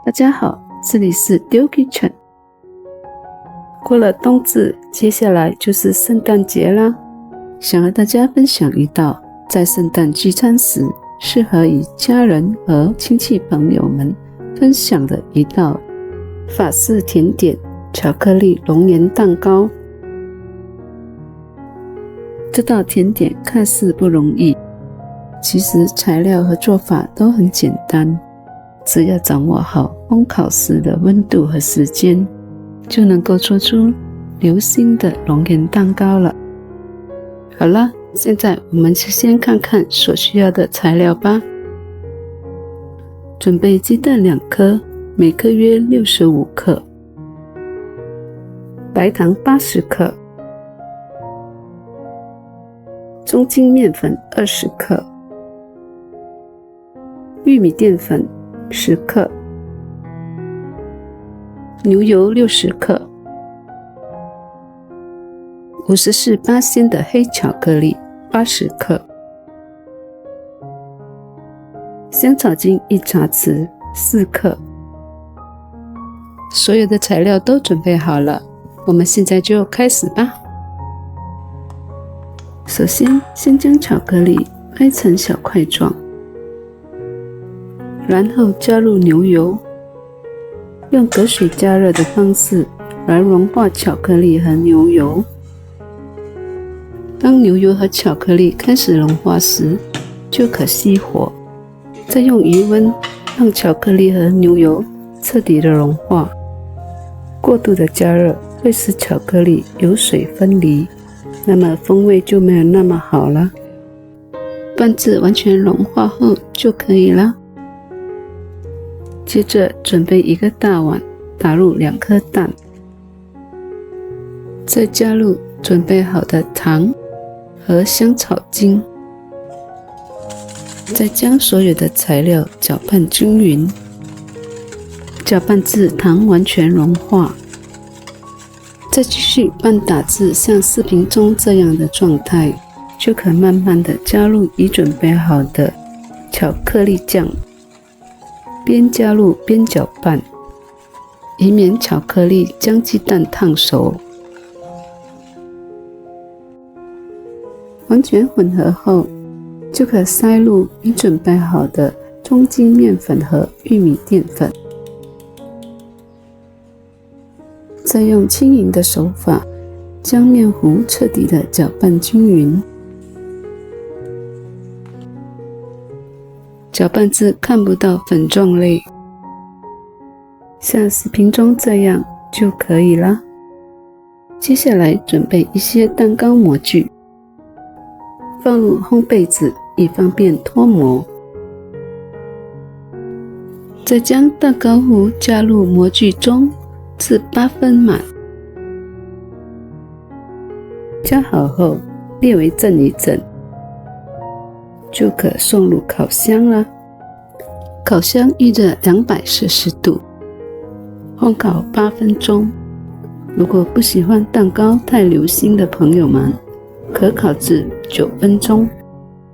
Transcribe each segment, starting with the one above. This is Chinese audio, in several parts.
大家好，这里是 Diu Kitchen。过了冬至，接下来就是圣诞节啦。想和大家分享一道在圣诞聚餐时适合与家人和亲戚朋友们分享的一道法式甜点——巧克力龙岩蛋糕。这道甜点看似不容易，其实材料和做法都很简单，只要掌握好烘烤时的温度和时间，就能够做出流心的龙岩蛋糕了。好了，现在我们就先看看所需要的材料吧。准备鸡蛋2颗，每颗约65克，白糖80克，中筋面粉20克，玉米淀粉10克，牛油60克，54%的黑巧克力80克，香草精1茶匙4克。所有的材料都准备好了，我们现在就开始吧。首先，先将巧克力拍成小块状，然后加入牛油，用隔水加热的方式来融化巧克力和牛油。当牛油和巧克力开始融化时，就可熄火，再用余温让巧克力和牛油彻底的融化。过度的加热会使巧克力油水分离，那么风味就没有那么好了。拌至完全融化后就可以了。接着准备一个大碗，打入2颗蛋，再加入准备好的糖和香草精，再将所有的材料搅拌均匀，搅拌至糖完全融化，再继续拌打至像视频中这样的状态，就可慢慢的加入已准备好的巧克力酱，边加入边搅拌，以免巧克力将鸡蛋烫熟。完全混合后，就可塞入已准备好的中筋面粉和玉米淀粉，再用轻盈的手法将面糊彻底的搅拌均匀，搅拌至看不到粉状类，像视频中这样就可以了。接下来准备一些蛋糕模具，放入烘焙纸以方便脱模，再将蛋糕糊加入模具中至8分满，加好后略微震一震，就可送入烤箱了。烤箱预热240度，烘烤8分钟。如果不喜欢蛋糕太流心的朋友们，可烤至9分钟。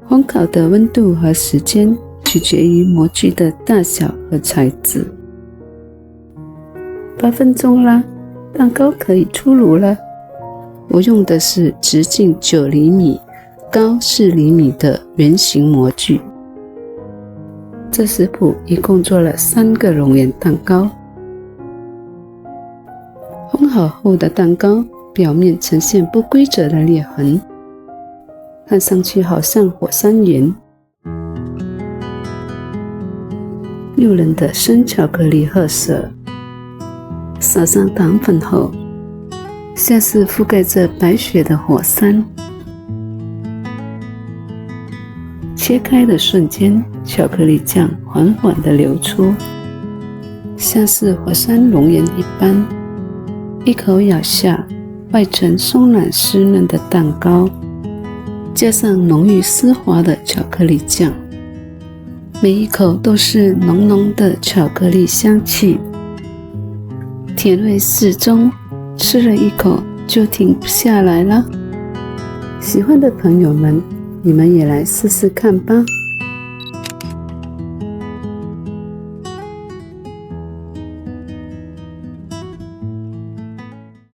烘烤的温度和时间取决于模具的大小和材质。8分钟啦，蛋糕可以出炉了。我用的是直径9厘米、高4厘米的圆形模具。这食谱一共做了3个龙岩蛋糕。烘好后的蛋糕表面呈现不规则的裂痕，看上去好像火山岩。诱人的深巧克力褐色，撒上糖粉后，像是覆盖着白雪的火山。切开的瞬间，巧克力酱缓缓地流出，像是火山熔岩一般。一口咬下，外层松软湿嫩的蛋糕，加上浓郁丝滑的巧克力酱，每一口都是浓浓的巧克力香气，甜味适中，吃了一口就停不下来了。喜欢的朋友们，你们也来试试看吧。